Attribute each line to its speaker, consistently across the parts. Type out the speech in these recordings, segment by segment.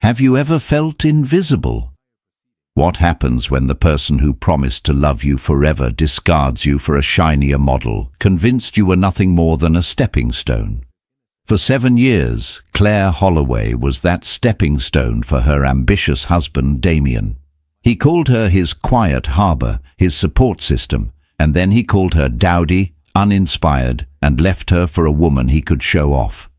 Speaker 1: Have you ever felt invisible? What happens when the person who promised to love you forever discards you for a shinier model, convinced you were nothing more than a stepping stone? For 7 years, Claire Holloway was that stepping stone for her ambitious husband, Damien. He called her his quiet harbour, his support system, and then he called her dowdy, uninspired, and left her for a woman he could show off.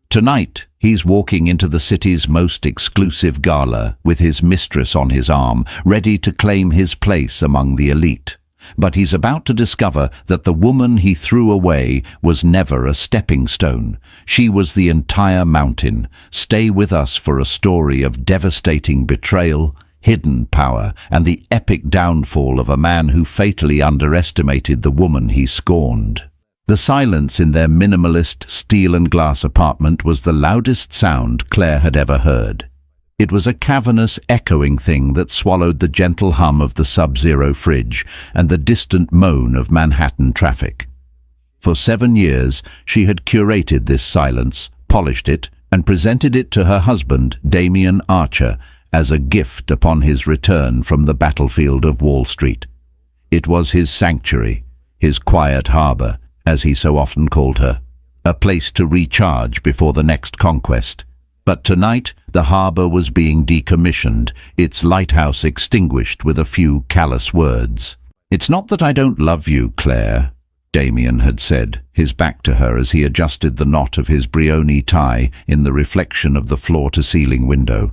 Speaker 1: Tonight, he's walking into the city's most exclusive gala with his mistress on his arm, ready to claim his place among the elite. But he's about to discover that the woman he threw away was never a stepping stone. She was the entire mountain. Stay with us for a story of devastating betrayal, hidden power, and the epic downfall of a man who fatally underestimated the woman he scorned. The silence in their minimalist steel and glass apartment was the loudest sound Claire had ever heard. It was a cavernous, echoing thing that swallowed the gentle hum of the sub-zero fridge and the distant moan of Manhattan traffic. For 7 years, she had curated this silence, polished it, and presented it to her husband, Damien Archer, as a gift upon his return from the battlefield of Wall Street. It was his sanctuary, his quiet harbour, as he so often called her, a place to recharge before the next conquest. But tonight, the harbour was being decommissioned, its lighthouse extinguished with a few callous words. "It's not that I don't love you, Claire," Damien had said, his back to her as he adjusted the knot of his Brioni tie in the reflection of the floor-to-ceiling window.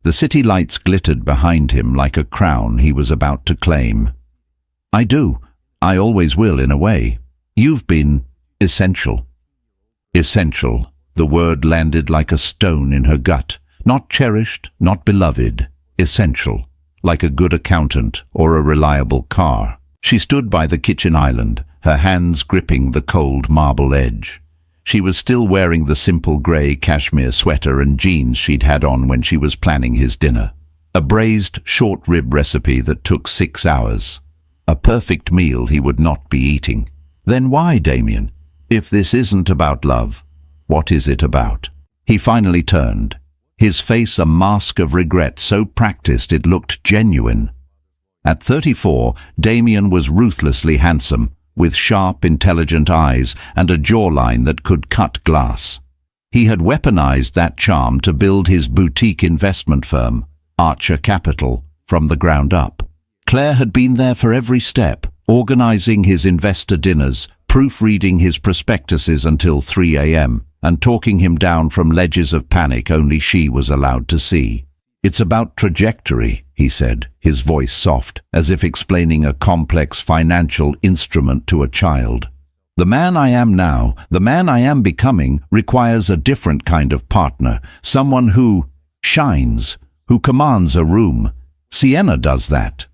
Speaker 1: The city lights glittered behind him like a crown he was about to claim. "I do. I always will, in a way. You've been essential." Essential. The word landed like a stone in her gut. Not cherished, not beloved. Essential. Like a good accountant or a reliable car. She stood by the kitchen island, her hands gripping the cold marble edge. She was still wearing the simple grey cashmere sweater and jeans she'd had on when she was planning his dinner. A braised short rib recipe that took 6 hours. A perfect meal he would not be eating. Then why, Damien? If this isn't about love, what is it about? He finally turned, his face a mask of regret so practiced it looked genuine. At 34, Damien was ruthlessly handsome, with sharp, intelligent eyes and a jawline that could cut glass. He had weaponized that charm to build his boutique investment firm, Archer Capital, from the ground up. Claire had been there for every step, organizing his investor dinners, proofreading his prospectuses until 3 a.m., and talking him down from ledges of panic only she was allowed to see. "It's about trajectory," he said, his voice soft, as if explaining a complex financial instrument to a child. "The man I am now, the man I am becoming, requires a different kind of partner, someone who shines, who commands a room. Sienna does that."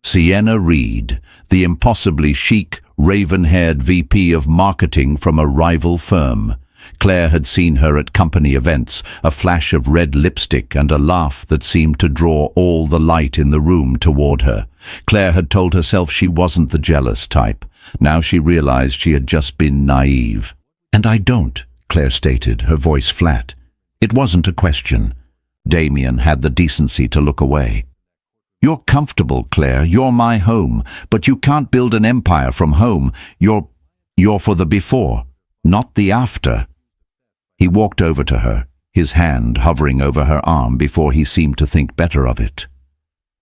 Speaker 1: Sienna Reed, the impossibly chic, raven-haired VP of marketing from a rival firm. Claire had seen her at company events, a flash of red lipstick and a laugh that seemed to draw all the light in the room toward her. Claire had told herself she wasn't the jealous type. Now she realized she had just been naive. "And I don't," Claire stated, her voice flat. It wasn't a question. Damien had the decency to look away. "You're comfortable, Claire. You're my home. But you can't build an empire from home. You're for the before, not the after." He walked over to her, his hand hovering over her arm before he seemed to think better of it.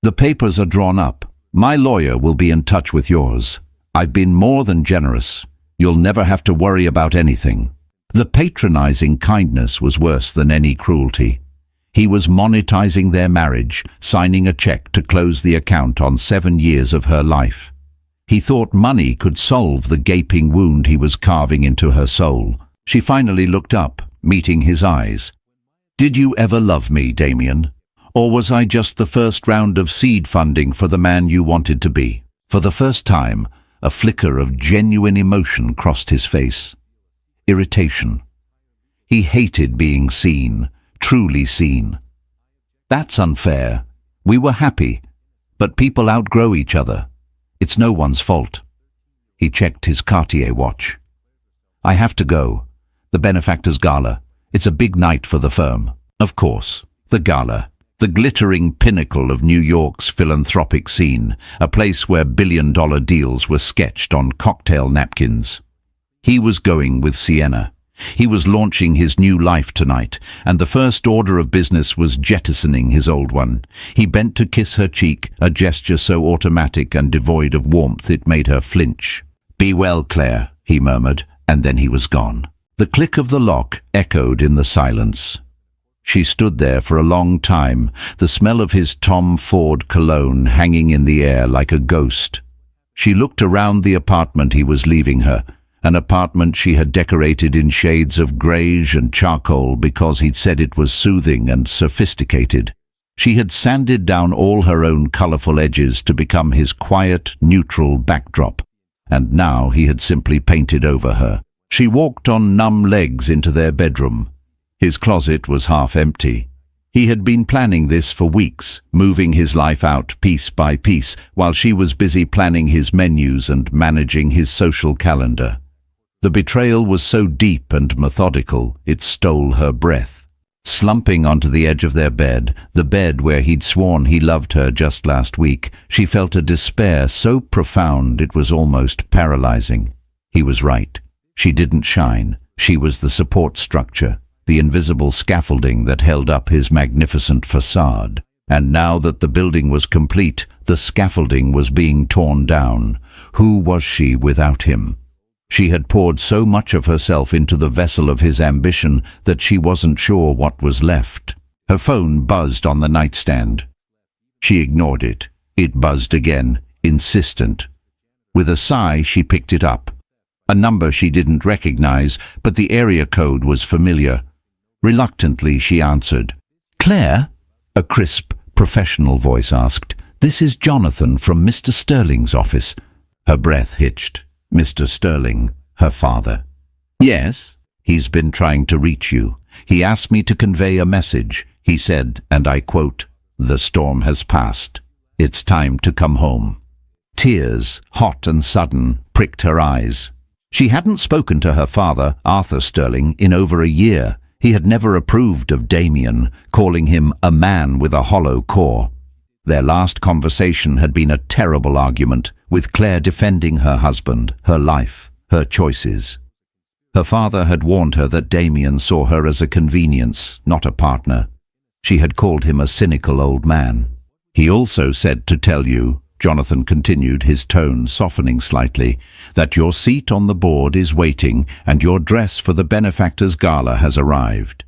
Speaker 1: "The papers are drawn up. My lawyer will be in touch with yours. I've been more than generous. You'll never have to worry about anything." The patronizing kindness was worse than any cruelty. He was monetizing their marriage, signing a check to close the account on 7 years of her life. He thought money could solve the gaping wound he was carving into her soul. She finally looked up, meeting his eyes. "Did you ever love me, Damien? Or was I just the first round of seed funding for the man you wanted to be?" For the first time, a flicker of genuine emotion crossed his face. Irritation. He hated being seen, truly seen. "That's unfair. We were happy, but people outgrow each other. It's no one's fault." He checked his Cartier watch. "I have to go. The benefactor's gala. It's a big night for the firm." "Of course. The Gala, the glittering pinnacle of New York's philanthropic scene, a place where billion-dollar deals were sketched on cocktail napkins. He was going with Sienna. He was launching his new life tonight, and the first order of business was jettisoning his old one. He bent to kiss her cheek, a gesture so automatic and devoid of warmth it made her flinch. "Be well, Claire," he murmured, and then he was gone. The click of the lock echoed in the silence. She stood there for a long time, the smell of his Tom Ford cologne hanging in the air like a ghost. She looked around the apartment he was leaving her, an apartment she had decorated in shades of greige and charcoal because he'd said it was soothing and sophisticated. She had sanded down all her own colourful edges to become his quiet, neutral backdrop, and now he had simply painted over her. She walked on numb legs into their bedroom. His closet was half empty. He had been planning this for weeks, moving his life out piece by piece, while she was busy planning his menus and managing his social calendar. The betrayal was so deep and methodical, it stole her breath. Slumping onto the edge of their bed, the bed where he'd sworn he loved her just last week, she felt a despair so profound it was almost paralyzing. He was right. She didn't shine. She was the support structure, the invisible scaffolding that held up his magnificent facade. And now that the building was complete, the scaffolding was being torn down. Who was she without him? She had poured so much of herself into the vessel of his ambition that she wasn't sure what was left. Her phone buzzed on the nightstand. She ignored it. It buzzed again, insistent. With a sigh, she picked it up. A number she didn't recognize, but the area code was familiar. Reluctantly, she answered. "Claire?" a crisp, professional voice asked. "This is Jonathan from Mr. Sterling's office." Her breath hitched. Mr. Sterling, her father. "Yes, he's been trying to reach you. He asked me to convey a message. He said, and I quote, 'The storm has passed. It's time to come home.'" Tears, hot and sudden, pricked her eyes. She hadn't spoken to her father, Arthur Sterling, in over a year. He had never approved of Damien, calling him a man with a hollow core. Their last conversation had been a terrible argument, with Claire defending her husband, her life, her choices. Her father had warned her that Damien saw her as a convenience, not a partner. She had called him a cynical old man. "He also said to tell you," Jonathan continued, his tone softening slightly, "that your seat on the board is waiting and your dress for the benefactor's gala has arrived."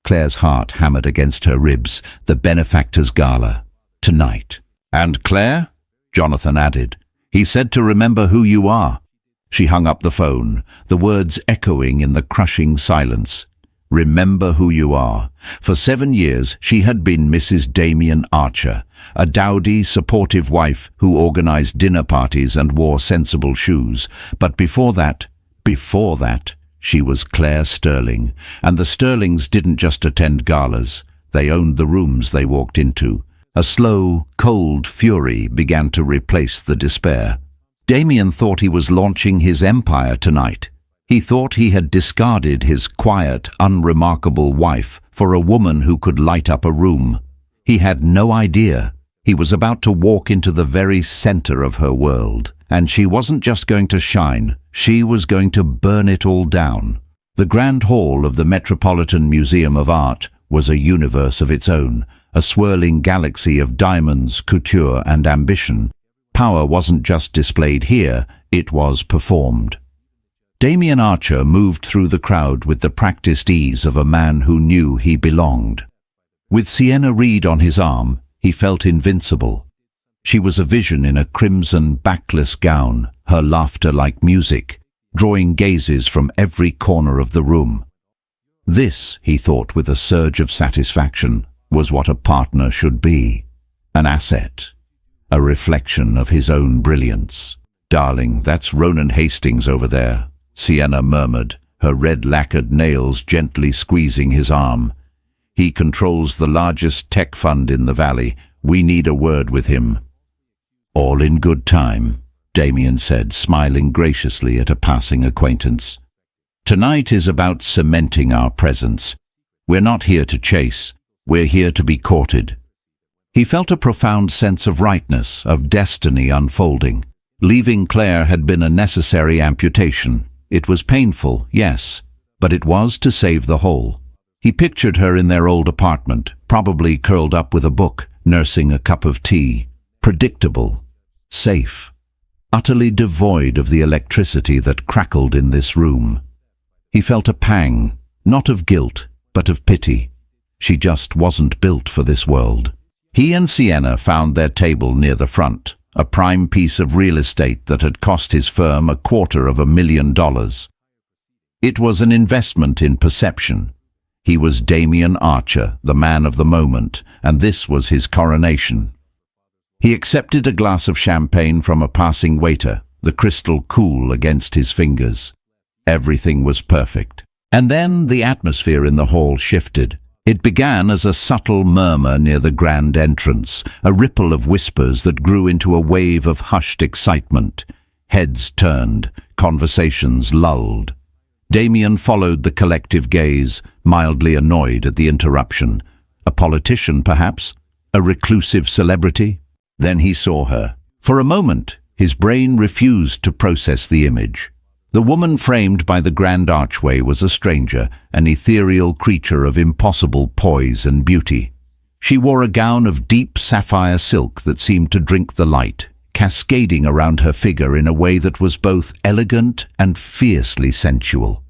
Speaker 1: Claire's heart hammered against her ribs. The benefactor's gala. Tonight. "And Claire?" Jonathan added. "He said to remember who you are." She hung up the phone, the words echoing in the crushing silence. Remember who you are. For 7 years she had been Mrs. Damien Archer, a dowdy, supportive wife who organized dinner parties and wore sensible shoes. But before that, she was Claire Sterling, and the Sterlings didn't just attend galas. They owned the rooms they walked into. A slow, cold fury began to replace the despair. Damien thought he was launching his empire tonight. He thought he had discarded his quiet, unremarkable wife for a woman who could light up a room. He had no idea. He was about to walk into the very center of her world. And she wasn't just going to shine, she was going to burn it all down. The Grand Hall of the Metropolitan Museum of Art was a universe of its own, a swirling galaxy of diamonds, couture, and ambition. Power wasn't just displayed here, it was performed. Damien Archer moved through the crowd with the practiced ease of a man who knew he belonged. With Sienna Reed on his arm, he felt invincible. She was a vision in a crimson backless gown, her laughter like music, drawing gazes from every corner of the room. This, he thought with a surge of satisfaction, was what a partner should be. An asset. A reflection of his own brilliance. "Darling, that's Ronan Hastings over there," Sienna murmured, her red lacquered nails gently squeezing his arm. "He controls the largest tech fund in the valley. We need a word with him." "All in good time," Damien said, smiling graciously at a passing acquaintance. "Tonight is about cementing our presence. We're not here to chase. We're here to be courted. He felt a profound sense of rightness, of destiny unfolding. Leaving Claire had been a necessary amputation. It was painful, yes, but it was to save the whole. He pictured her in their old apartment, probably curled up with a book, nursing a cup of tea. Predictable, safe, utterly devoid of the electricity that crackled in this room. He felt a pang, not of guilt, but of pity. She just wasn't built for this world. He and Sienna found their table near the front, a prime piece of real estate that had cost his firm $250,000. It was an investment in perception. He was Damien Archer, the man of the moment, and this was his coronation. He accepted a glass of champagne from a passing waiter, the crystal cool against his fingers. Everything was perfect. And then the atmosphere in the hall shifted. It began as a subtle murmur near the grand entrance, a ripple of whispers that grew into a wave of hushed excitement. Heads turned, conversations lulled. Damien followed the collective gaze, mildly annoyed at the interruption. A politician, perhaps? A reclusive celebrity? Then he saw her. For a moment, his brain refused to process the image. The woman framed by the grand archway was a stranger, an ethereal creature of impossible poise and beauty. She wore a gown of deep sapphire silk that seemed to drink the light, cascading around her figure in a way that was both elegant and fiercely sensual.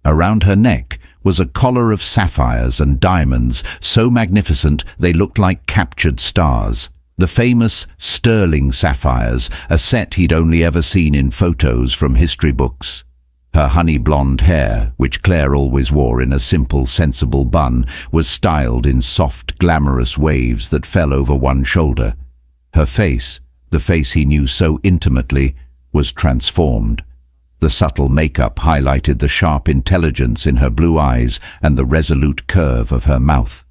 Speaker 1: Around her neck was a collar of sapphires and diamonds, so magnificent they looked like captured stars. The famous sterling sapphires, a set he'd only ever seen in photos from history books. Her honey blonde hair, which Claire always wore in a simple, sensible bun, was styled in soft, glamorous waves that fell over one shoulder. Her face, the face he knew so intimately, was transformed. The subtle makeup highlighted the sharp intelligence in her blue eyes and the resolute curve of her mouth.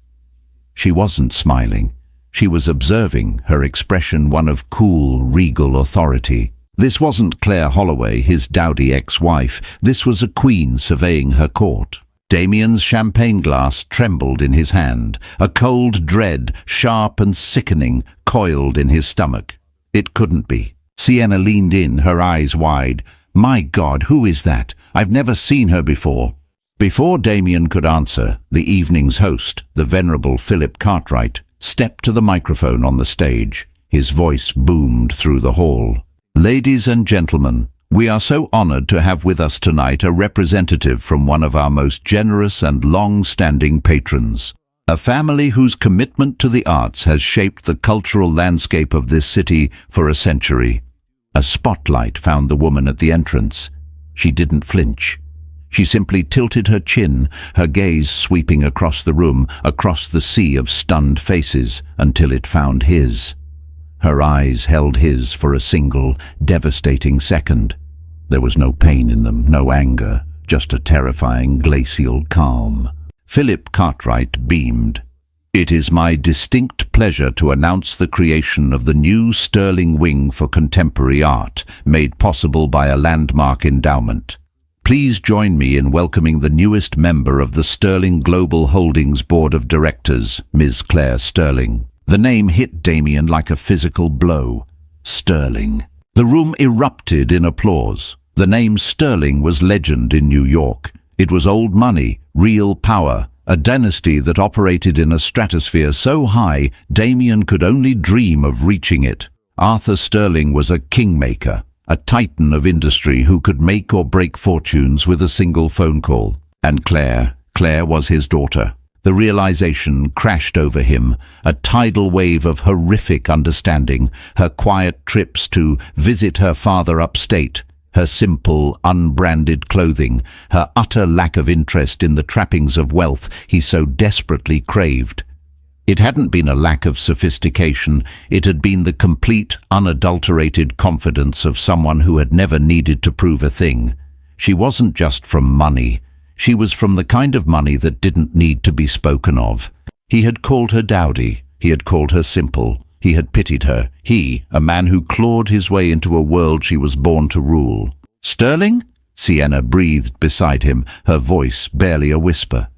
Speaker 1: She wasn't smiling. She was observing, her expression one of cool, regal authority. This wasn't Claire Holloway, his dowdy ex-wife. This was a queen surveying her court. Damien's champagne glass trembled in his hand. A cold dread, sharp and sickening, coiled in his stomach. It couldn't be. Sienna leaned in, her eyes wide. My God, who is that? I've never seen her before. Before Damien could answer, the evening's host, the venerable Philip Cartwright, stepped to the microphone on the stage. His voice boomed through the hall. Ladies and gentlemen, we are so honored to have with us tonight a representative from one of our most generous and long-standing patrons. A family whose commitment to the arts has shaped the cultural landscape of this city for a century. A spotlight found the woman at the entrance. She didn't flinch. She simply tilted her chin, her gaze sweeping across the room, across the sea of stunned faces, until it found his. Her eyes held his for a single, devastating second. There was no pain in them, no anger, just a terrifying, glacial calm. Philip Cartwright beamed. It is my distinct pleasure to announce the creation of the new Sterling Wing for Contemporary Art, made possible by a landmark endowment. Please join me in welcoming the newest member of the Sterling Global Holdings Board of Directors, Ms. Claire Sterling. The name hit Damien like a physical blow. Sterling. The room erupted in applause. The name Sterling was legend in New York. It was old money, real power, a dynasty that operated in a stratosphere so high Damien could only dream of reaching it. Arthur Sterling was a kingmaker, a titan of industry who could make or break fortunes with a single phone call. And Claire was his daughter. The realization crashed over him, a tidal wave of horrific understanding, her quiet trips to visit her father upstate, her simple, unbranded clothing, her utter lack of interest in the trappings of wealth he so desperately craved. It hadn't been a lack of sophistication, it had been the complete, unadulterated confidence of someone who had never needed to prove a thing. She wasn't just from money. She was from the kind of money that didn't need to be spoken of. He had called her dowdy. He had called her simple. He had pitied her. He, a man who clawed his way into a world she was born to rule. Sterling? Sienna breathed beside him, her voice barely a whisper.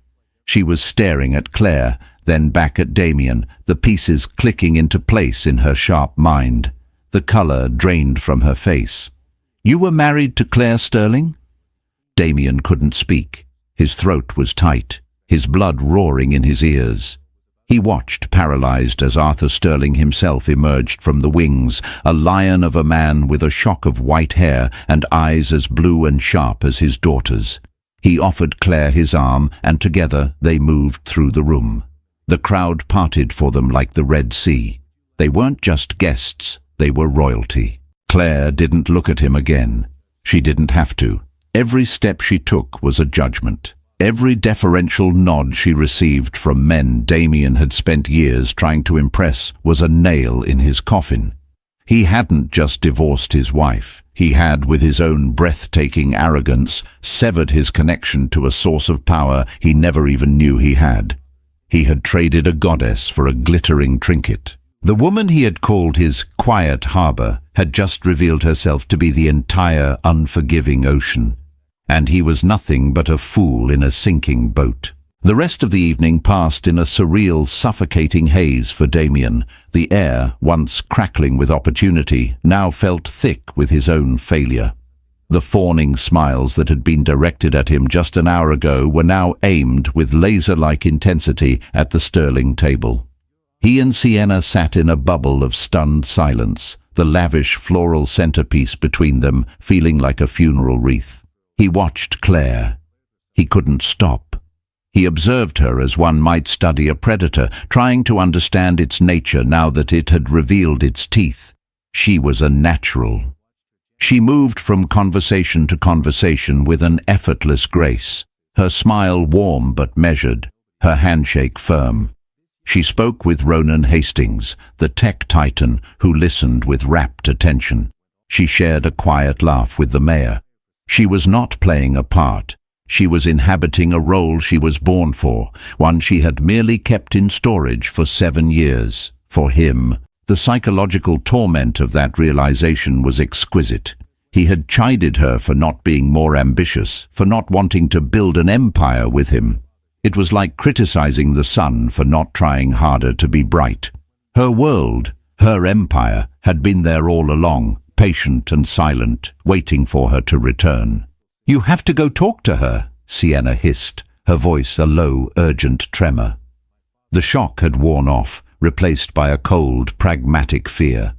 Speaker 1: She was staring at Claire, then back at Damien, the pieces clicking into place in her sharp mind. The colour drained from her face. "You were married to Claire Sterling?" Damien couldn't speak. His throat was tight, his blood roaring in his ears. He watched, paralysed, as Arthur Sterling himself emerged from the wings, a lion of a man with a shock of white hair and eyes as blue and sharp as his daughter's. He offered Claire his arm, and together they moved through the room. The crowd parted for them like the Red Sea. They weren't just guests, they were royalty. Claire didn't look at him again. She didn't have to. Every step she took was a judgment. Every deferential nod she received from men Damien had spent years trying to impress was a nail in his coffin. He hadn't just divorced his wife. He had, with his own breathtaking arrogance, severed his connection to a source of power he never even knew he had. He had traded a goddess for a glittering trinket. The woman he had called his quiet harbour had just revealed herself to be the entire unforgiving ocean. And he was nothing but a fool in a sinking boat. The rest of the evening passed in a surreal, suffocating haze for Damien. The air, once crackling with opportunity, now felt thick with his own failure. The fawning smiles that had been directed at him just an hour ago were now aimed with laser-like intensity at the Sterling table. He and Sienna sat in a bubble of stunned silence, the lavish floral centerpiece between them feeling like a funeral wreath. He watched Claire. He couldn't stop. He observed her as one might study a predator, trying to understand its nature now that it had revealed its teeth. She was a natural. She moved from conversation to conversation with an effortless grace, her smile warm but measured, her handshake firm. She spoke with Ronan Hastings, the tech titan, who listened with rapt attention. She shared a quiet laugh with the mayor. She was not playing a part. She was inhabiting a role she was born for, one she had merely kept in storage for 7 years. For him, the psychological torment of that realization was exquisite. He had chided her for not being more ambitious, for not wanting to build an empire with him. It was like criticizing the sun for not trying harder to be bright. Her world, her empire, had been there all along, patient and silent, waiting for her to return. "You have to go talk to her," Sienna hissed, her voice a low, urgent tremor. The shock had worn off, replaced by a cold, pragmatic fear.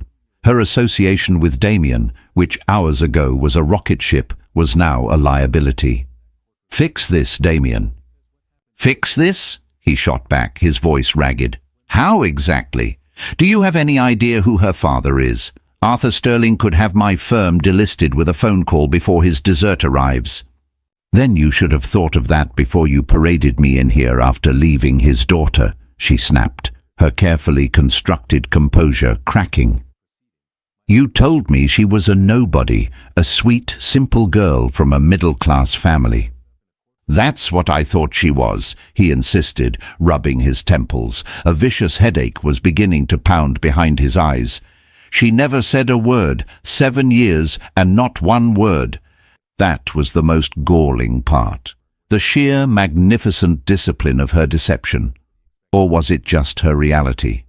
Speaker 1: Her association with Damien, which hours ago was a rocket ship, was now a liability. "Fix this, Damien." "Fix this?" he shot back, his voice ragged. "How exactly? Do you have any idea who her father is? Arthur Sterling could have my firm delisted with a phone call before his dessert arrives." "Then you should have thought of that before you paraded me in here after leaving his daughter," she snapped, her carefully constructed composure cracking. "You told me she was a nobody, a sweet, simple girl from a middle-class family." "That's what I thought she was," he insisted, rubbing his temples. A vicious headache was beginning to pound behind his eyes. "She never said a word, 7 years, and not one word." That was the most galling part. The sheer, magnificent discipline of her deception. Or was it just her reality?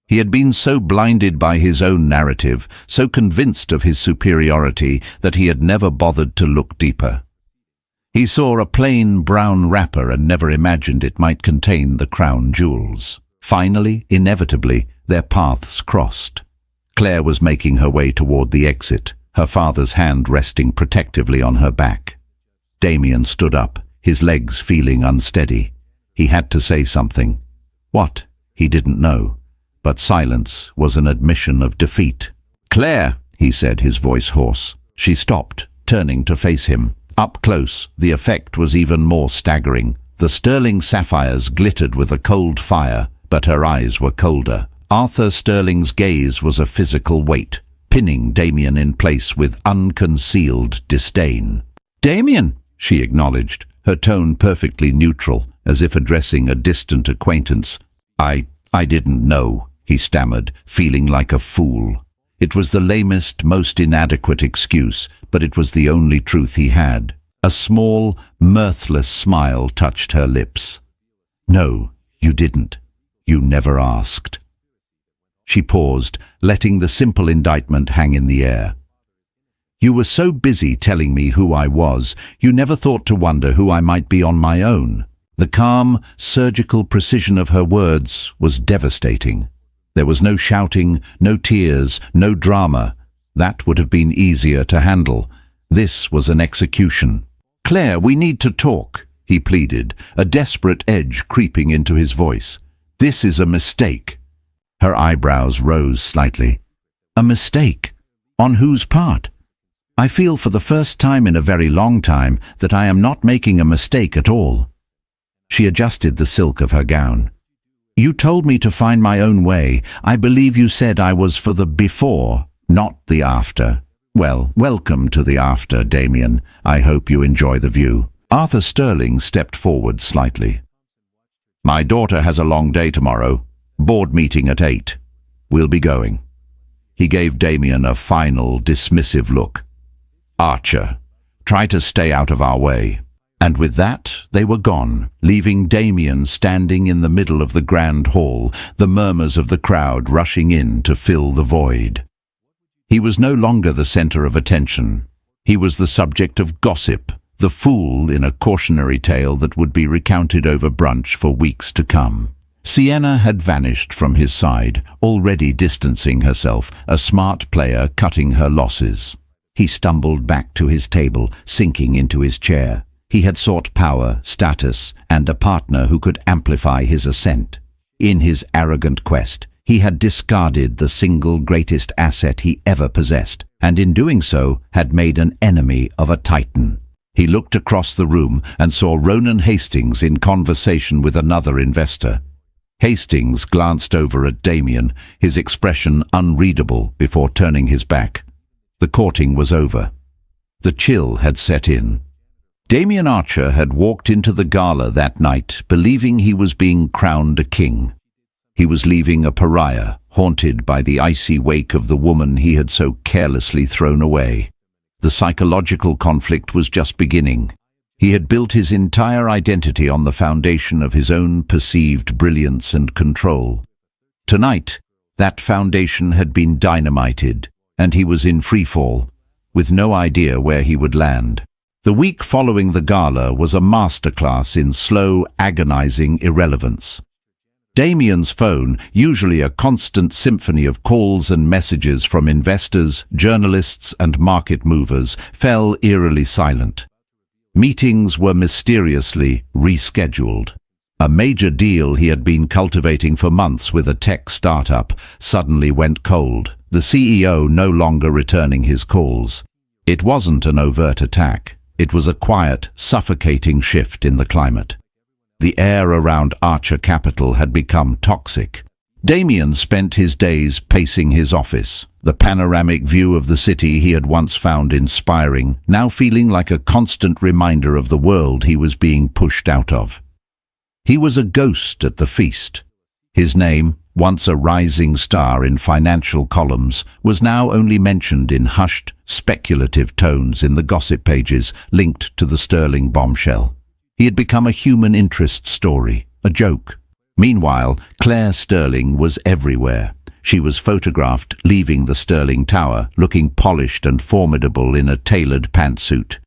Speaker 1: He had been so blinded by his own narrative, so convinced of his superiority, that he had never bothered to look deeper. He saw a plain brown wrapper and never imagined it might contain the crown jewels. Finally, inevitably, their paths crossed. Claire was making her way toward the exit, her father's hand resting protectively on her back. Damien stood up, his legs feeling unsteady. He had to say something. What? He didn't know. But silence was an admission of defeat. "Claire," he said, his voice hoarse. She stopped, turning to face him. Up close, the effect was even more staggering. The sterling sapphires glittered with a cold fire, but her eyes were colder. Arthur Sterling's gaze was a physical weight, pinning Damien in place with unconcealed disdain. "Damien," she acknowledged, her tone perfectly neutral, as if addressing a distant acquaintance. I didn't know," he stammered, feeling like a fool. It was the lamest, most inadequate excuse, but it was the only truth he had. A small, mirthless smile touched her lips. "No, you didn't." You never asked. She paused, letting the simple indictment hang in the air. You were so busy telling me who I was, you never thought to wonder who I might be on my own. The calm, surgical precision of her words was devastating. There was no shouting, no tears, no drama. That would have been easier to handle. This was an execution. "Claire, we need to talk," he pleaded, a desperate edge creeping into his voice. "This is a mistake." Her eyebrows rose slightly. "A mistake? On whose part? I feel for the first time in a very long time that I am not making a mistake at all." She adjusted the silk of her gown. "You told me to find my own way. I believe you said I was for the before, not the after. Well, welcome to the after, Damien. I hope you enjoy the view." Arthur Sterling stepped forward slightly. "My daughter has a long day tomorrow. Board meeting at 8. We'll be going." He gave Damien a final, dismissive look. "Archer, try to stay out of our way." And with that, they were gone, leaving Damien standing in the middle of the grand hall, the murmurs of the crowd rushing in to fill the void. He was no longer the center of attention. He was the subject of gossip, the fool in a cautionary tale that would be recounted over brunch for weeks to come. Sienna had vanished from his side, already distancing herself, a smart player cutting her losses. He stumbled back to his table, sinking into his chair. He had sought power, status, and a partner who could amplify his ascent. In his arrogant quest, he had discarded the single greatest asset he ever possessed, and in doing so had made an enemy of a titan. He looked across the room and saw Ronan Hastings in conversation with another investor. Hastings glanced over at Damien, his expression unreadable, before turning his back. The courting was over. The chill had set in. Damien Archer had walked into the gala that night, believing he was being crowned a king. He was leaving a pariah, haunted by the icy wake of the woman he had so carelessly thrown away. The psychological conflict was just beginning. He had built his entire identity on the foundation of his own perceived brilliance and control. Tonight, that foundation had been dynamited, and he was in freefall, with no idea where he would land. The week following the gala was a masterclass in slow, agonizing irrelevance. Damien's phone, usually a constant symphony of calls and messages from investors, journalists, and market movers, fell eerily silent. Meetings were mysteriously rescheduled. A major deal he had been cultivating for months with a tech startup suddenly went cold, the CEO no longer returning his calls. It wasn't an overt attack. It was a quiet, suffocating shift in the climate. The air around Archer Capital had become toxic. Damien spent his days pacing his office, the panoramic view of the city he had once found inspiring, now feeling like a constant reminder of the world he was being pushed out of. He was a ghost at the feast. His name, once a rising star in financial columns, was now only mentioned in hushed, speculative tones in the gossip pages linked to the Sterling bombshell. He had become a human interest story, a joke. Meanwhile, Claire Sterling was everywhere. She was photographed leaving the Sterling Tower, looking polished and formidable in a tailored pantsuit.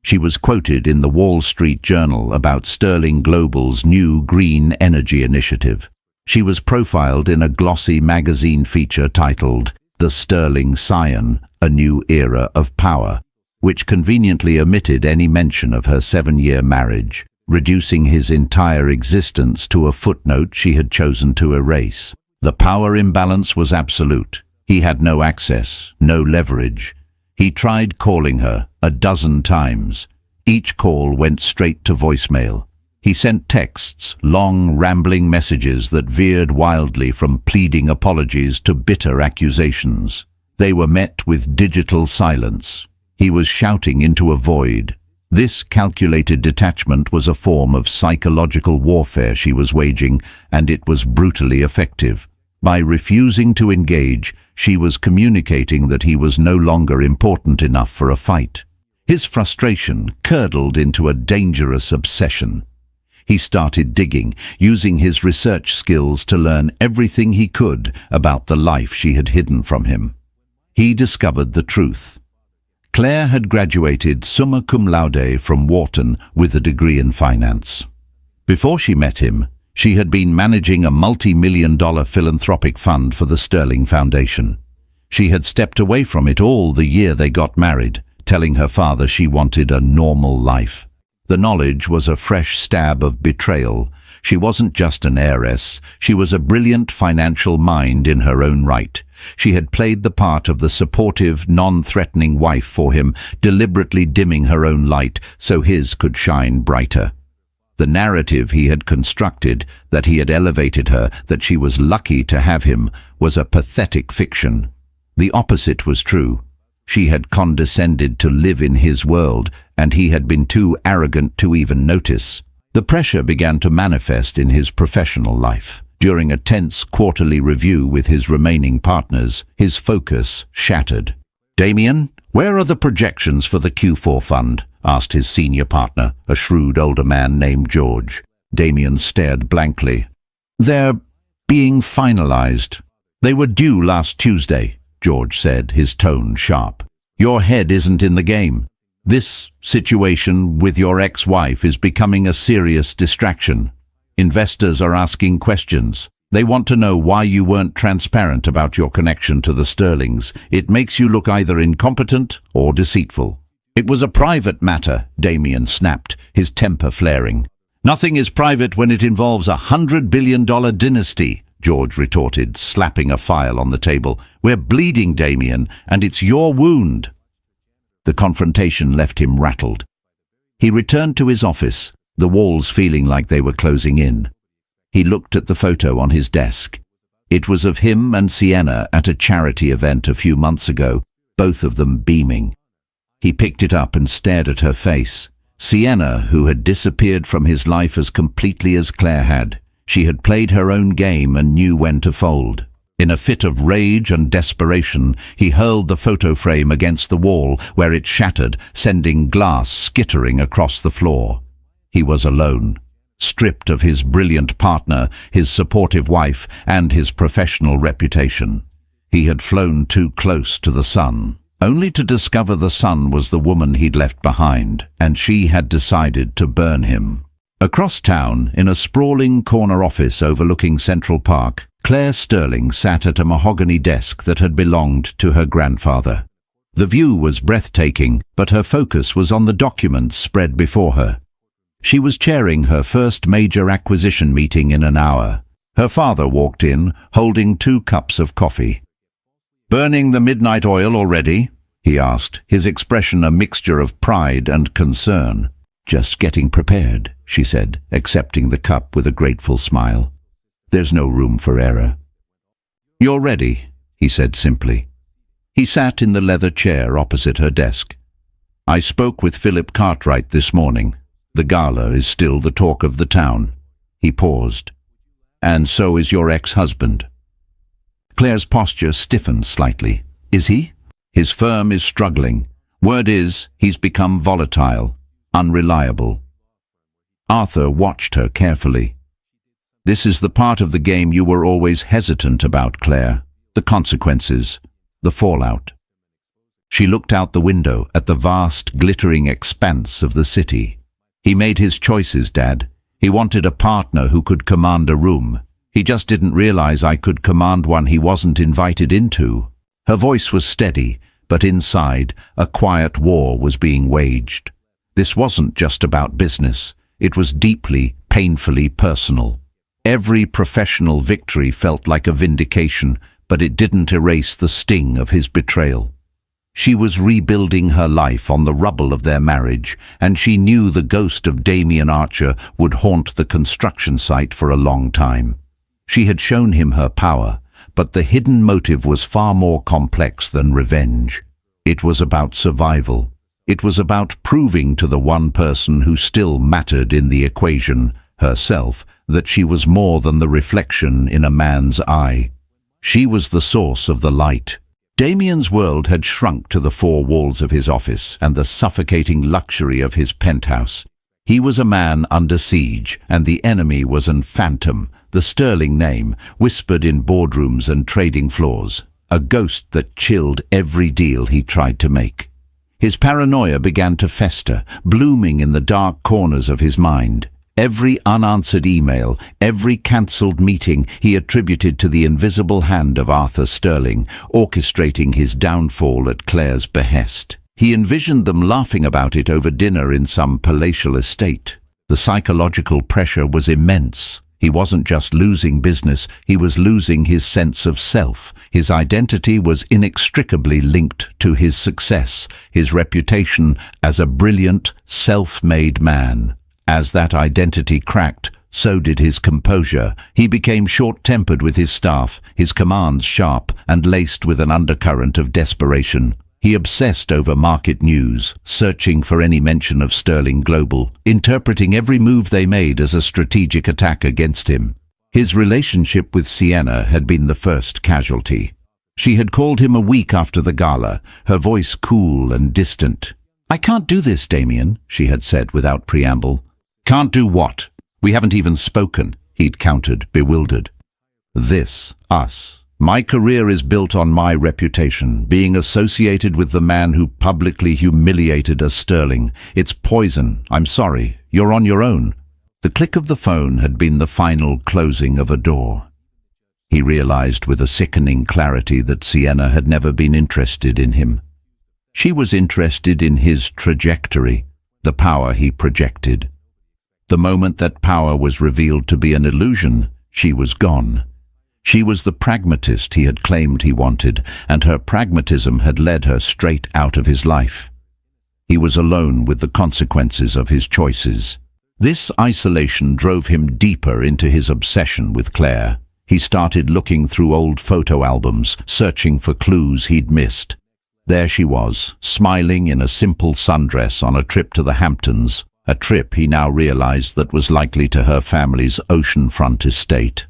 Speaker 1: She was quoted in the Wall Street Journal about Sterling Global's new green energy initiative. She was profiled in a glossy magazine feature titled The Sterling Scion, A New Era of Power, which conveniently omitted any mention of her 7-year marriage, reducing his entire existence to a footnote she had chosen to erase. The power imbalance was absolute. He had no access, no leverage. He tried calling her a dozen times. Each call went straight to voicemail. He sent texts, long, rambling messages that veered wildly from pleading apologies to bitter accusations. They were met with digital silence. He was shouting into a void. This calculated detachment was a form of psychological warfare she was waging, and it was brutally effective. By refusing to engage, she was communicating that he was no longer important enough for a fight. His frustration curdled into a dangerous obsession. He started digging, using his research skills to learn everything he could about the life she had hidden from him. He discovered the truth. Claire had graduated summa cum laude from Wharton with a degree in finance. Before she met him, she had been managing a multi-million-dollar philanthropic fund for the Sterling Foundation. She had stepped away from it all the year they got married, telling her father she wanted a normal life. The knowledge was a fresh stab of betrayal. She wasn't just an heiress, she was a brilliant financial mind in her own right. She had played the part of the supportive, non-threatening wife for him, deliberately dimming her own light so his could shine brighter. The narrative he had constructed, that he had elevated her, that she was lucky to have him, was a pathetic fiction. The opposite was true. She had condescended to live in his world, and he had been too arrogant to even notice. The pressure began to manifest in his professional life. During a tense quarterly review with his remaining partners, his focus shattered. "Damien, where are the projections for the Q4 fund?" asked his senior partner, a shrewd older man named George. Damien stared blankly. "They're being finalized. They were due last Tuesday," George said, his tone sharp. "Your head isn't in the game. This situation with your ex-wife is becoming a serious distraction. Investors are asking questions. They want to know why you weren't transparent about your connection to the Sterlings. It makes you look either incompetent or deceitful." "It was a private matter," Damien snapped, his temper flaring. "Nothing is private when it involves $100 billion dynasty," George retorted, slapping a file on the table. "We're bleeding, Damien, and it's your wound." The confrontation left him rattled. He returned to his office, the walls feeling like they were closing in. He looked at the photo on his desk. It was of him and Sienna at a charity event a few months ago, both of them beaming. He picked it up and stared at her face. Sienna, who had disappeared from his life as completely as Claire had. She had played her own game and knew when to fold. In a fit of rage and desperation, he hurled the photo frame against the wall, where it shattered, sending glass skittering across the floor. He was alone, stripped of his brilliant partner, his supportive wife, and his professional reputation. He had flown too close to the sun, only to discover the sun was the woman he'd left behind, and she had decided to burn him. Across town, in a sprawling corner office overlooking Central Park, Claire Sterling sat at a mahogany desk that had belonged to her grandfather. The view was breathtaking, but her focus was on the documents spread before her. She was chairing her first major acquisition meeting in an hour. Her father walked in, holding 2 cups of coffee. "Burning the midnight oil already?" he asked, his expression a mixture of pride and concern. "Just getting prepared," she said, accepting the cup with a grateful smile. "There's no room for error." "You're ready," he said simply. He sat in the leather chair opposite her desk. "I spoke with Philip Cartwright this morning. The Gala is still the talk of the town." He paused. "And so is your ex-husband." Claire's posture stiffened slightly. "Is he?" "His firm is struggling. Word is, he's become volatile, unreliable." Arthur watched her carefully. "This is the part of the game you were always hesitant about, Claire. The consequences, the fallout." She looked out the window at the vast, glittering expanse of the city. "He made his choices, Dad. He wanted a partner who could command a room. He just didn't realize I could command one he wasn't invited into." Her voice was steady, but inside, a quiet war was being waged. This wasn't just about business. It was deeply, painfully personal. Every professional victory felt like a vindication, but it didn't erase the sting of his betrayal. She was rebuilding her life on the rubble of their marriage, and she knew the ghost of Damien Archer would haunt the construction site for a long time. She had shown him her power, but the hidden motive was far more complex than revenge. It was about survival. It was about proving to the one person who still mattered in the equation, herself, that she was more than the reflection in a man's eye. She was the source of the light. Damien's world had shrunk to the 4 walls of his office and the suffocating luxury of his penthouse. He was a man under siege, and the enemy was an phantom, the Sterling name, whispered in boardrooms and trading floors, a ghost that chilled every deal he tried to make. His paranoia began to fester, blooming in the dark corners of his mind. Every unanswered email, every cancelled meeting he attributed to the invisible hand of Arthur Sterling, orchestrating his downfall at Claire's behest. He envisioned them laughing about it over dinner in some palatial estate. The psychological pressure was immense. He wasn't just losing business, he was losing his sense of self. His identity was inextricably linked to his success, his reputation as a brilliant, self-made man. As that identity cracked, so did his composure. He became short-tempered with his staff, his commands sharp and laced with an undercurrent of desperation. He obsessed over market news, searching for any mention of Sterling Global, interpreting every move they made as a strategic attack against him. His relationship with Sienna had been the first casualty. She had called him a week after the gala, her voice cool and distant. "I can't do this, Damien," she had said without preamble. "Can't do what? We haven't even spoken," he'd countered, bewildered. Us. My career is built on my reputation, being associated with the man who publicly humiliated a Sterling. It's poison. I'm sorry. You're on your own. The click of the phone had been the final closing of a door. He realized with a sickening clarity that Sienna had never been interested in him. She was interested in his trajectory, the power he projected. The moment that power was revealed to be an illusion, she was gone. She was the pragmatist he had claimed he wanted, and her pragmatism had led her straight out of his life. He was alone with the consequences of his choices. This isolation drove him deeper into his obsession with Claire. He started looking through old photo albums, searching for clues he'd missed. There she was, smiling in a simple sundress on a trip to the Hamptons, a trip he now realized that was likely to her family's oceanfront estate.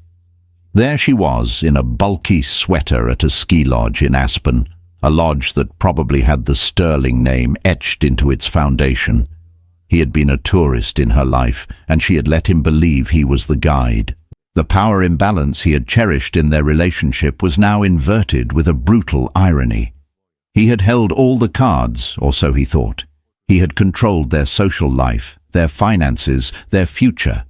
Speaker 1: There she was, in a bulky sweater at a ski lodge in Aspen, a lodge that probably had the Sterling name etched into its foundation. He had been a tourist in her life, and she had let him believe he was the guide. The power imbalance he had cherished in their relationship was now inverted with a brutal irony. He had held all the cards, or so he thought. He had controlled their social life, their finances, their future.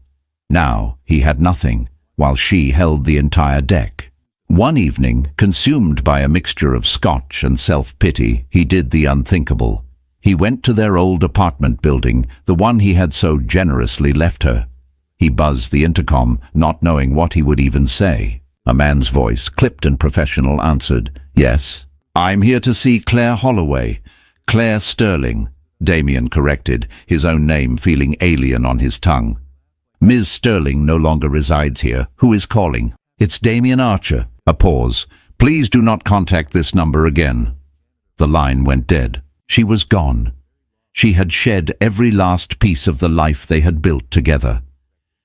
Speaker 1: Now he had nothing, while she held the entire deck. One evening, consumed by a mixture of scotch and self-pity, he did the unthinkable. He went to their old apartment building, the one he had so generously left her. He buzzed the intercom, not knowing what he would even say. A man's voice, clipped and professional, answered, "Yes." "I'm here to see Claire Holloway." "Claire Sterling," Damien corrected, his own name feeling alien on his tongue. "Ms. Sterling no longer resides here. Who is calling?" "It's Damien Archer." A pause. "Please do not contact this number again." The line went dead. She was gone. She had shed every last piece of the life they had built together.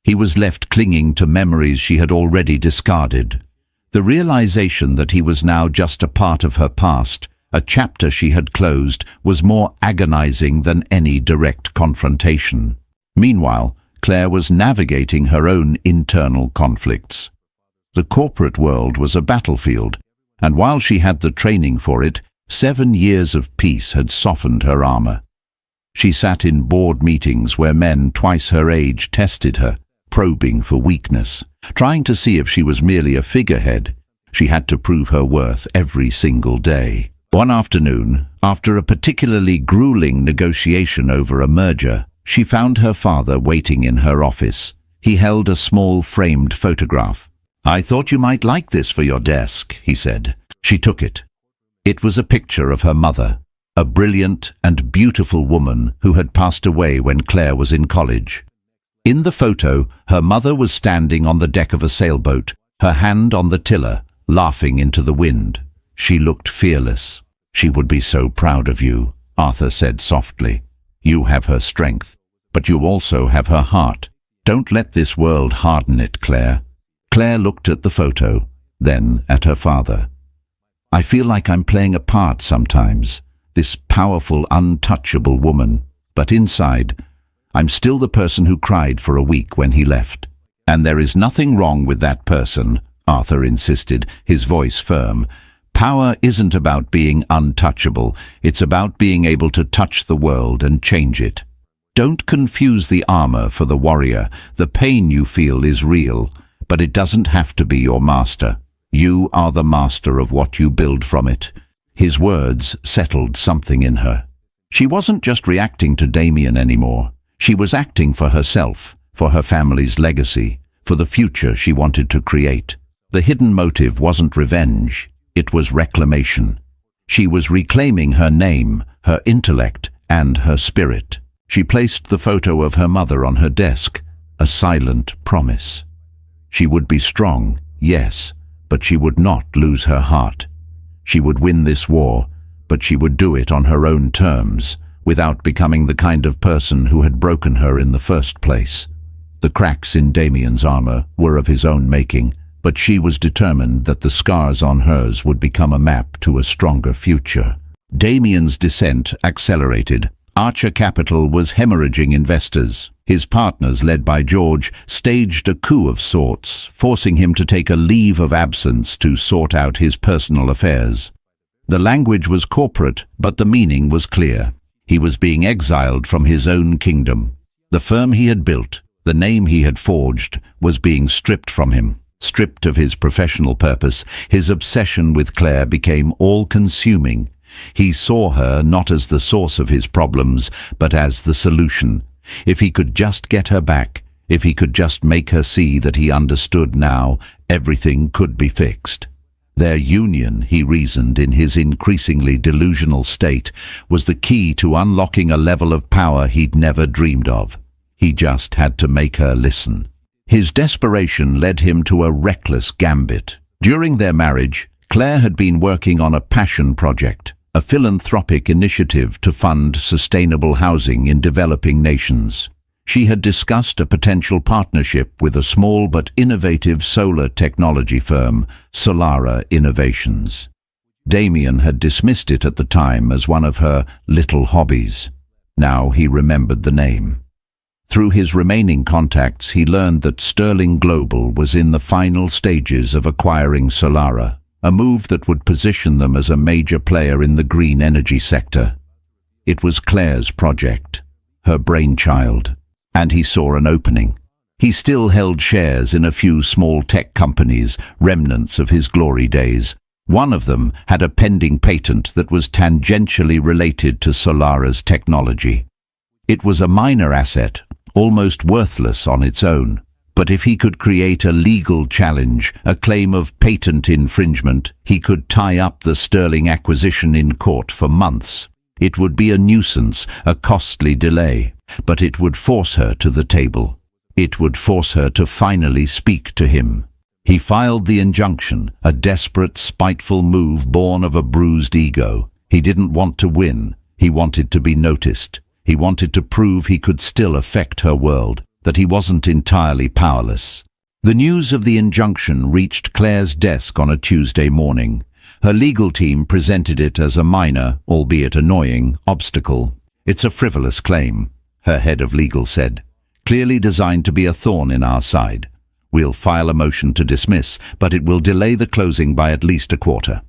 Speaker 1: He was left clinging to memories she had already discarded. The realization that he was now just a part of her past, a chapter she had closed, was more agonizing than any direct confrontation. Meanwhile, Claire was navigating her own internal conflicts. The corporate world was a battlefield, and while she had the training for it, 7 years of peace had softened her armor. She sat in board meetings where men twice her age tested her, probing for weakness, trying to see if she was merely a figurehead. She had to prove her worth every single day. One afternoon, after a particularly grueling negotiation over a merger, she found her father waiting in her office. He held a small framed photograph. "I thought you might like this for your desk," he said. She took it. It was a picture of her mother, a brilliant and beautiful woman who had passed away when Claire was in college. In the photo, her mother was standing on the deck of a sailboat, her hand on the tiller, laughing into the wind. She looked fearless. "She would be so proud of you," Arthur said softly. "You have her strength, but you also have her heart. Don't let this world harden it, Claire." Claire looked at the photo, then at her father. "I feel like I'm playing a part sometimes, this powerful, untouchable woman, but inside, I'm still the person who cried for a week when he left. And there is nothing wrong with that person, Arthur insisted, his voice firm. Power isn't about being untouchable, it's about being able to touch the world and change it. Don't confuse the armor for the warrior. The pain you feel is real, but it doesn't have to be your master. You are the master of what you build from it. His words settled something in her. She wasn't just reacting to Damien anymore. She was acting for herself, for her family's legacy, for the future she wanted to create. The hidden motive wasn't revenge, it was reclamation. She was reclaiming her name, her intellect, and her spirit. She placed the photo of her mother on her desk, a silent promise. She would be strong, yes, but she would not lose her heart. She would win this war, but she would do it on her own terms, without becoming the kind of person who had broken her in the first place. The cracks in Damien's armor were of his own making, but she was determined that the scars on hers would become a map to a stronger future. Damien's descent accelerated. Archer Capital was hemorrhaging investors. His partners, led by George, staged a coup of sorts, forcing him to take a leave of absence to sort out his personal affairs. The language was corporate, but the meaning was clear. He was being exiled from his own kingdom. The firm he had built, the name he had forged, was being stripped from him. Stripped of his professional purpose, his obsession with Claire became all-consuming. He saw her not as the source of his problems, but as the solution. If he could just get her back, if he could just make her see that he understood now, everything could be fixed. Their union, he reasoned in his increasingly delusional state, was the key to unlocking a level of power he'd never dreamed of. He just had to make her listen. His desperation led him to a reckless gambit. During their marriage, Claire had been working on a passion project, a philanthropic initiative to fund sustainable housing in developing nations. She had discussed a potential partnership with a small but innovative solar technology firm, Solara Innovations. Damien had dismissed it at the time as one of her little hobbies. Now he remembered the name. Through his remaining contacts, he learned that Sterling Global was in the final stages of acquiring Solara, a move that would position them as a major player in the green energy sector. It was Claire's project, her brainchild, and he saw an opening. He still held shares in a few small tech companies, remnants of his glory days. One of them had a pending patent that was tangentially related to Solara's technology. It was a minor asset, almost worthless on its own. But if he could create a legal challenge, a claim of patent infringement, he could tie up the Sterling acquisition in court for months. It would be a nuisance, a costly delay, but it would force her to the table. It would force her to finally speak to him. He filed the injunction, a desperate, spiteful move born of a bruised ego. He didn't want to win. He wanted to be noticed. He wanted to prove he could still affect her world, that he wasn't entirely powerless. The news of the injunction reached Claire's desk on a Tuesday morning. Her legal team presented it as a minor, albeit annoying, obstacle. "It's a frivolous claim," her head of legal said, "clearly designed to be a thorn in our side. We'll file a motion to dismiss, but it will delay the closing by at least a quarter."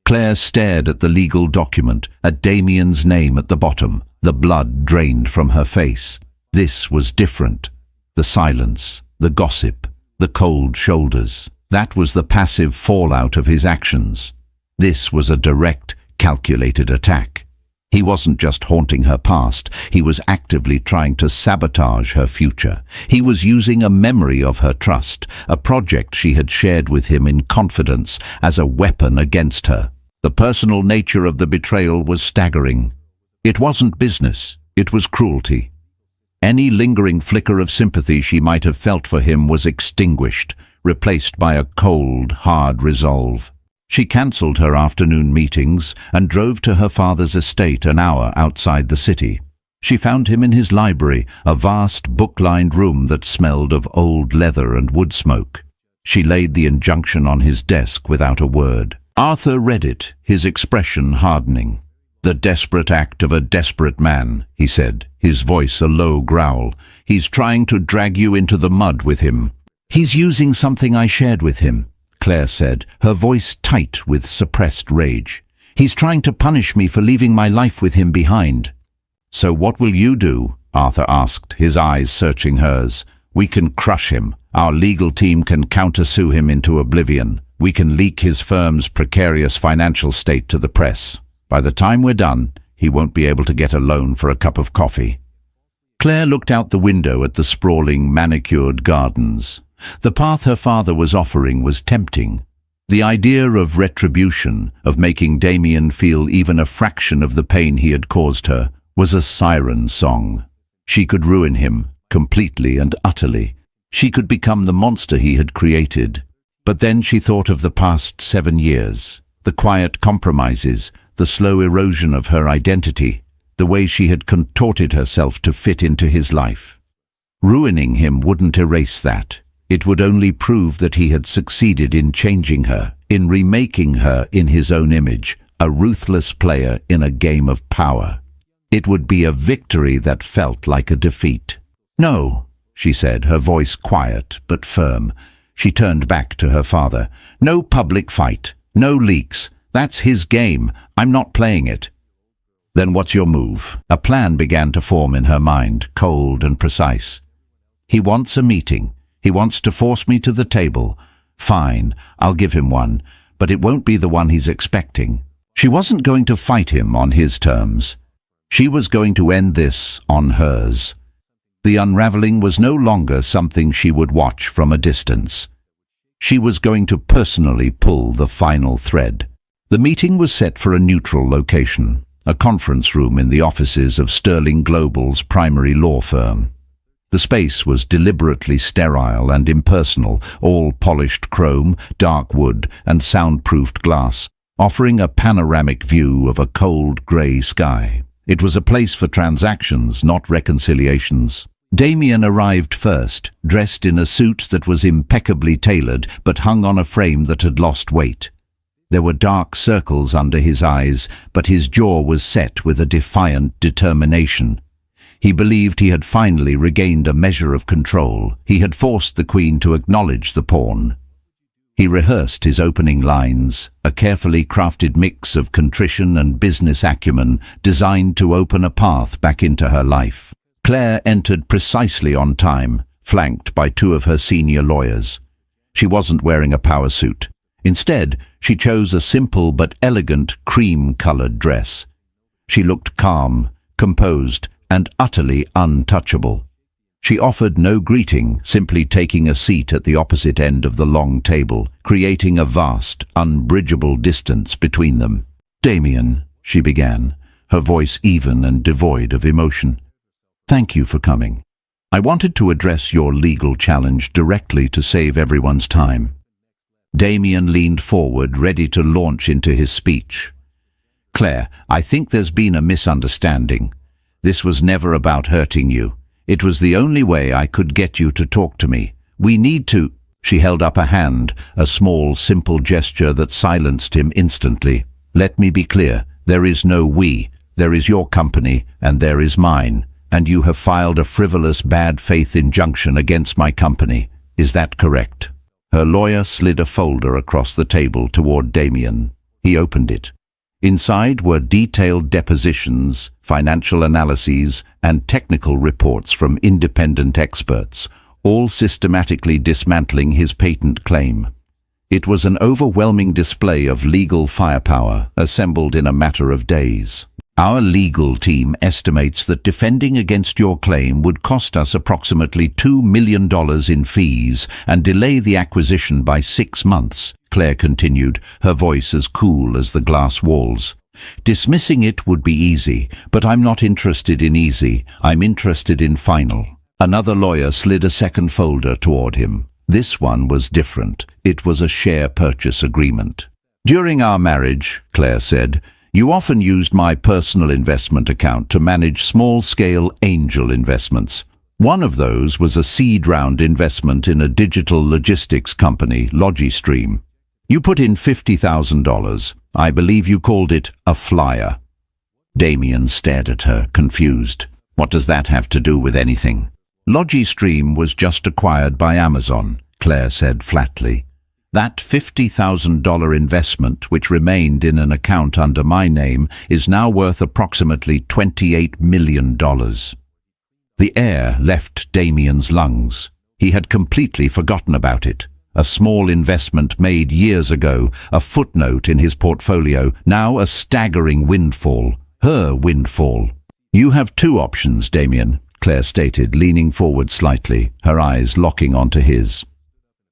Speaker 1: Claire stared at the legal document, at Damien's name at the bottom. The blood drained from her face. This was different. The silence, the gossip, the cold shoulders. That was the passive fallout of his actions. This was a direct, calculated attack. He wasn't just haunting her past, he was actively trying to sabotage her future. He was using a memory of her trust, a project she had shared with him in confidence, as a weapon against her. The personal nature of the betrayal was staggering. It wasn't business, it was cruelty. Any lingering flicker of sympathy she might have felt for him was extinguished, replaced by a cold, hard resolve. She cancelled her afternoon meetings and drove to her father's estate an hour outside the city. She found him in his library, a vast book-lined room that smelled of old leather and wood smoke. She laid the injunction on his desk without a word. Arthur read it, his expression hardening. "The desperate act of a desperate man," he said, his voice a low growl. "He's trying to drag you into the mud with him." "He's using something I shared with him," Claire said, her voice tight with suppressed rage. "He's trying to punish me for leaving my life with him behind." "So what will you do?" Arthur asked, his eyes searching hers. "We can crush him. Our legal team can countersue him into oblivion. We can leak his firm's precarious financial state to the press. By the time we're done, he won't be able to get a loan for a cup of coffee." Claire looked out the window at the sprawling, manicured gardens. The path her father was offering was tempting. The idea of retribution, of making Damien feel even a fraction of the pain he had caused her, was a siren song. She could ruin him, completely and utterly. She could become the monster he had created. But then she thought of the past 7 years, the quiet compromises, the slow erosion of her identity, the way she had contorted herself to fit into his life. Ruining him wouldn't erase that. It would only prove that he had succeeded in changing her, in remaking her in his own image, a ruthless player in a game of power. It would be a victory that felt like a defeat. "No," she said, her voice quiet but firm. She turned back to her father. "No public fight, no leaks. That's his game. I'm not playing it." "Then what's your move?" A plan began to form in her mind, cold and precise. "He wants a meeting. He wants to force me to the table. Fine, I'll give him one, but it won't be the one he's expecting." She wasn't going to fight him on his terms. She was going to end this on hers. The unraveling was no longer something she would watch from a distance. She was going to personally pull the final thread. The meeting was set for a neutral location, a conference room in the offices of Sterling Global's primary law firm. The space was deliberately sterile and impersonal, all polished chrome, dark wood, and soundproofed glass, offering a panoramic view of a cold grey sky. It was a place for transactions, not reconciliations. Damien arrived first, dressed in a suit that was impeccably tailored but hung on a frame that had lost weight. There were dark circles under his eyes, but his jaw was set with a defiant determination. He believed he had finally regained a measure of control. He had forced the Queen to acknowledge the pawn. He rehearsed his opening lines, a carefully crafted mix of contrition and business acumen designed to open a path back into her life. Claire entered precisely on time, flanked by 2 of her senior lawyers. She wasn't wearing a power suit. Instead, she chose a simple but elegant cream-colored dress. She looked calm, composed, and utterly untouchable. She offered no greeting, simply taking a seat at the opposite end of the long table, creating a vast, unbridgeable distance between them. "Damien," she began, her voice even and devoid of emotion. "Thank you for coming. I wanted to address your legal challenge directly to save everyone's time." Damien leaned forward, ready to launch into his speech. "Claire, I think there's been a misunderstanding. This was never about hurting you. It was the only way I could get you to talk to me. We need to—" She held up a hand, a small, simple gesture that silenced him instantly. "Let me be clear. There is no we. There is your company, and there is mine. And you have filed a frivolous bad faith injunction against my company. Is that correct?" Her lawyer slid a folder across the table toward Damien. He opened it. Inside were detailed depositions, financial analyses, and technical reports from independent experts, all systematically dismantling his patent claim. It was an overwhelming display of legal firepower, assembled in a matter of days. "Our legal team estimates that defending against your claim would cost us approximately $2 million in fees and delay the acquisition by 6 months, Claire continued, her voice as cool as the glass walls. "Dismissing it would be easy, but I'm not interested in easy. I'm interested in final." Another lawyer slid a second folder toward him. This one was different. It was a share purchase agreement. "During our marriage," Claire said, "you often used my personal investment account to manage small-scale angel investments. One of those was a seed round investment in a digital logistics company, Logistream. You put in $50,000. I believe you called it a flyer." Damien stared at her, confused. What does that have to do with anything? Logistream was just acquired by Amazon, Claire said flatly. That $50,000 investment, which remained in an account under my name, is now worth approximately $28 million. The air left Damien's lungs. He had completely forgotten about it. A small investment made years ago, a footnote in his portfolio, now a staggering windfall. Her windfall. You have two options, Damien, Claire stated, leaning forward slightly, her eyes locking onto his.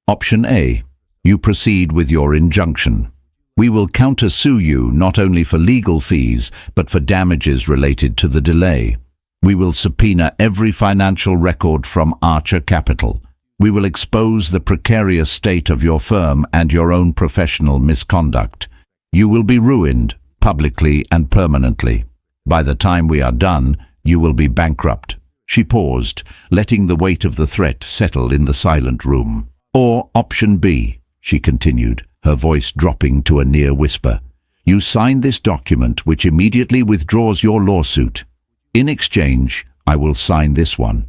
Speaker 1: Option A. You proceed with your injunction. We will countersue you not only for legal fees, but for damages related to the delay. We will subpoena every financial record from Archer Capital. We will expose the precarious state of your firm and your own professional misconduct. You will be ruined, publicly and permanently. By the time we are done, you will be bankrupt. She paused, letting the weight of the threat settle in the silent room. Or option B, she continued, her voice dropping to a near whisper. You sign this document which immediately withdraws your lawsuit. In exchange, I will sign this one.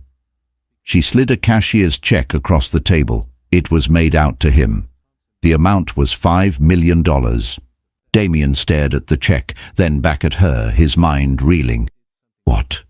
Speaker 1: She slid a cashier's check across the table. It was made out to him. The amount was $5 million. Damien stared at the check, then back at her, his mind reeling. What?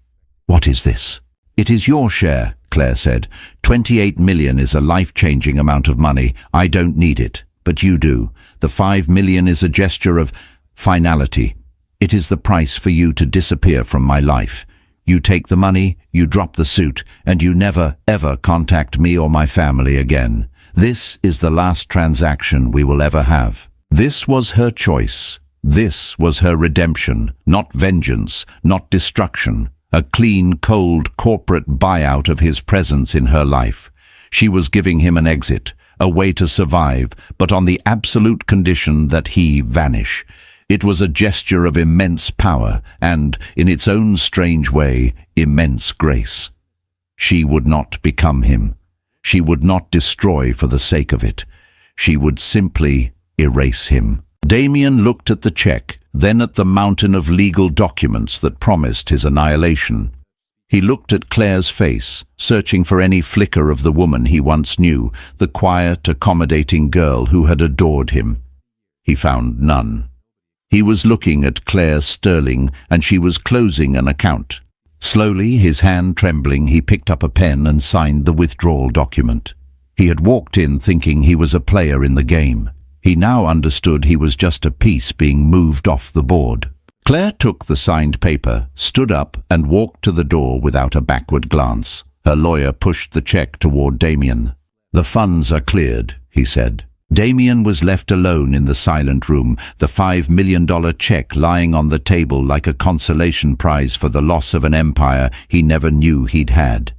Speaker 1: What is this? It is your share, Claire said. $28 million is a life-changing amount of money. I don't need it, but you do. The $5 million is a gesture of finality. It is the price for you to disappear from my life. You take the money, you drop the suit, and you never, ever contact me or my family again. This is the last transaction we will ever have. This was her choice. This was her redemption, not vengeance, not destruction. A clean, cold corporate buyout of his presence in her life. She was giving him an exit, a way to survive, but on the absolute condition that he vanish. It was a gesture of immense power and, in its own strange way, immense grace. She would not become him. She would not destroy for the sake of it. She would simply erase him. Damien looked at the check, then at the mountain of legal documents that promised his annihilation. He looked at Claire's face, searching for any flicker of the woman he once knew, the quiet, accommodating girl who had adored him. He found none. He was looking at Claire Sterling, and she was closing an account. Slowly, his hand trembling, he picked up a pen and signed the withdrawal document. He had walked in thinking he was a player in the game. He now understood he was just a piece being moved off the board. Claire took the signed paper, stood up, and walked to the door without a backward glance. Her lawyer pushed the check toward Damien. The funds are cleared, he said. Damien was left alone in the silent room, the $5 million check lying on the table like a consolation prize for the loss of an empire he never knew he'd had.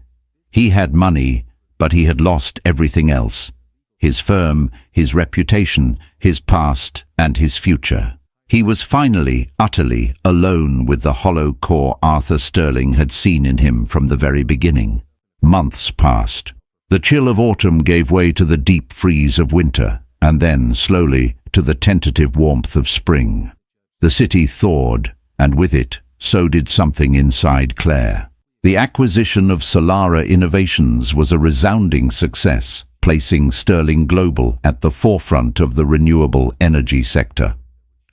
Speaker 1: He had money, but he had lost everything else. His firm, his reputation, his past, and his future. He was finally, utterly, alone with the hollow core Arthur Sterling had seen in him from the very beginning. Months passed. The chill of autumn gave way to the deep freeze of winter, and then, slowly, to the tentative warmth of spring. The city thawed, and with it, so did something inside Claire. The acquisition of Solara Innovations was a resounding success, placing Sterling Global at the forefront of the renewable energy sector.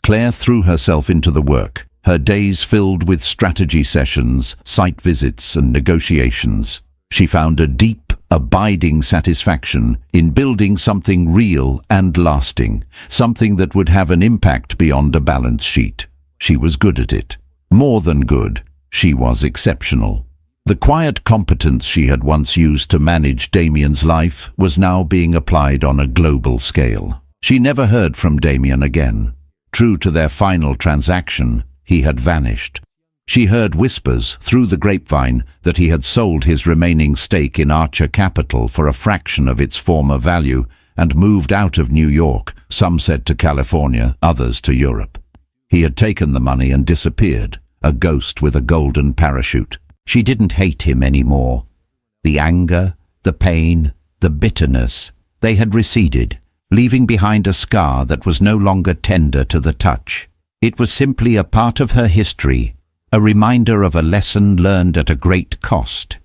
Speaker 1: Claire threw herself into the work, her days filled with strategy sessions, site visits, and negotiations. She found a deep, abiding satisfaction in building something real and lasting, something that would have an impact beyond a balance sheet. She was good at it. More than good, she was exceptional. The quiet competence she had once used to manage Damien's life was now being applied on a global scale. She never heard from Damien again. True to their final transaction, he had vanished. She heard whispers through the grapevine that he had sold his remaining stake in Archer Capital for a fraction of its former value and moved out of New York, some said to California, others to Europe. He had taken the money and disappeared, a ghost with a golden parachute. She didn't hate him anymore. The anger, the pain, the bitterness, they had receded, leaving behind a scar that was no longer tender to the touch. It was simply a part of her history, a reminder of a lesson learned at a great cost.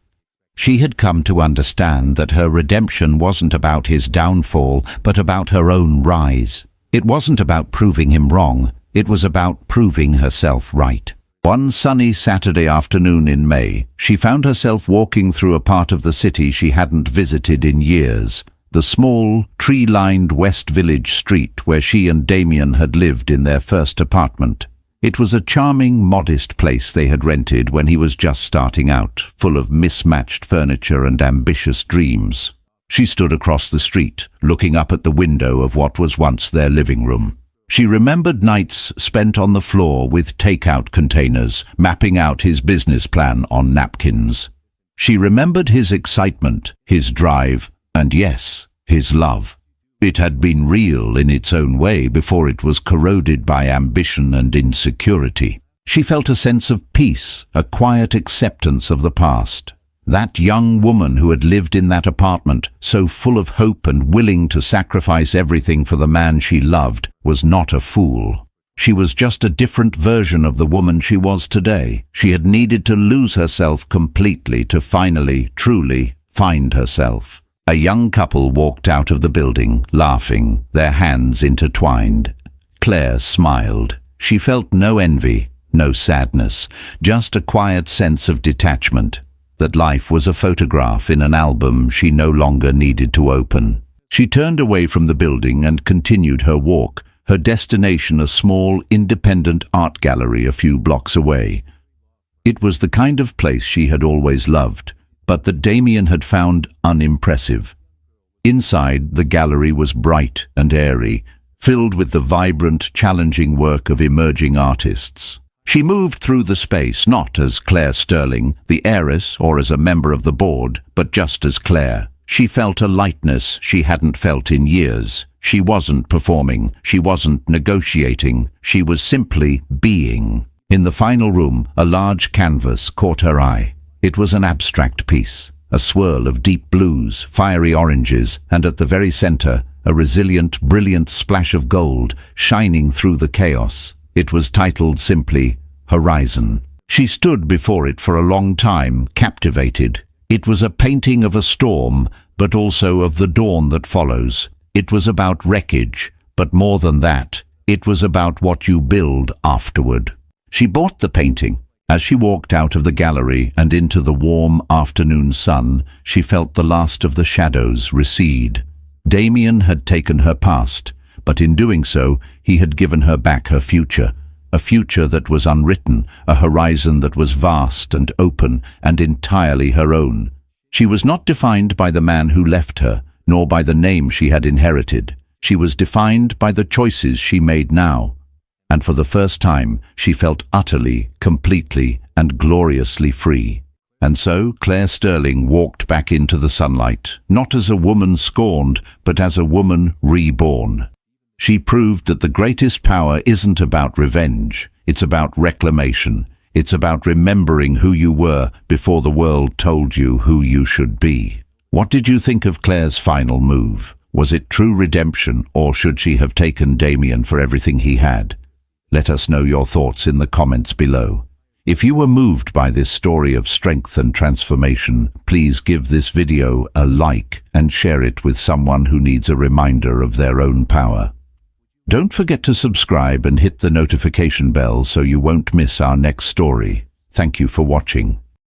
Speaker 1: She had come to understand that her redemption wasn't about his downfall, but about her own rise. It wasn't about proving him wrong, it was about proving herself right. One sunny Saturday afternoon in May, she found herself walking through a part of the city she hadn't visited in years, the small, tree-lined West Village street where she and Damien had lived in their first apartment. It was a charming, modest place they had rented when he was just starting out, full of mismatched furniture and ambitious dreams. She stood across the street, looking up at the window of what was once their living room. She remembered nights spent on the floor with takeout containers, mapping out his business plan on napkins. She remembered his excitement, his drive, and yes, his love. It had been real in its own way before it was corroded by ambition and insecurity. She felt a sense of peace, a quiet acceptance of the past. That young woman who had lived in that apartment, so full of hope and willing to sacrifice everything for the man she loved, was not a fool. She was just a different version of the woman she was today. She had needed to lose herself completely to finally, truly find herself. A young couple walked out of the building, laughing, their hands intertwined. Claire smiled. She felt no envy, no sadness, just a quiet sense of detachment, that life was a photograph in an album she no longer needed to open. She turned away from the building and continued her walk, her destination a small, independent art gallery a few blocks away. It was the kind of place she had always loved, but that Damien had found unimpressive. Inside, the gallery was bright and airy, filled with the vibrant, challenging work of emerging artists. She moved through the space not as Claire Sterling, the heiress, or as a member of the board, but just as Claire. She felt a lightness she hadn't felt in years. She wasn't performing, she wasn't negotiating, she was simply being. In the final room, a large canvas caught her eye. It was an abstract piece, a swirl of deep blues, fiery oranges, and at the very center, a resilient, brilliant splash of gold shining through the chaos. It was titled simply, Horizon. She stood before it for a long time, captivated. It was a painting of a storm, but also of the dawn that follows. It was about wreckage, but more than that, it was about what you build afterward. She bought the painting. As she walked out of the gallery and into the warm afternoon sun, she felt the last of the shadows recede. Damien had taken her past, but in doing so, he had given her back her future, a future that was unwritten, a horizon that was vast and open and entirely her own. She was not defined by the man who left her, nor by the name she had inherited. She was defined by the choices she made now. And for the first time, she felt utterly, completely, and gloriously free. And so Claire Sterling walked back into the sunlight, not as a woman scorned, but as a woman reborn. She proved that the greatest power isn't about revenge, it's about reclamation. It's about remembering who you were before the world told you who you should be. What did you think of Claire's final move? Was it true redemption, or should she have taken Damien for everything he had? Let us know your thoughts in the comments below. If you were moved by this story of strength and transformation, please give this video a like and share it with someone who needs a reminder of their own power. Don't forget to subscribe and hit the notification bell so you won't miss our next story. Thank you for watching.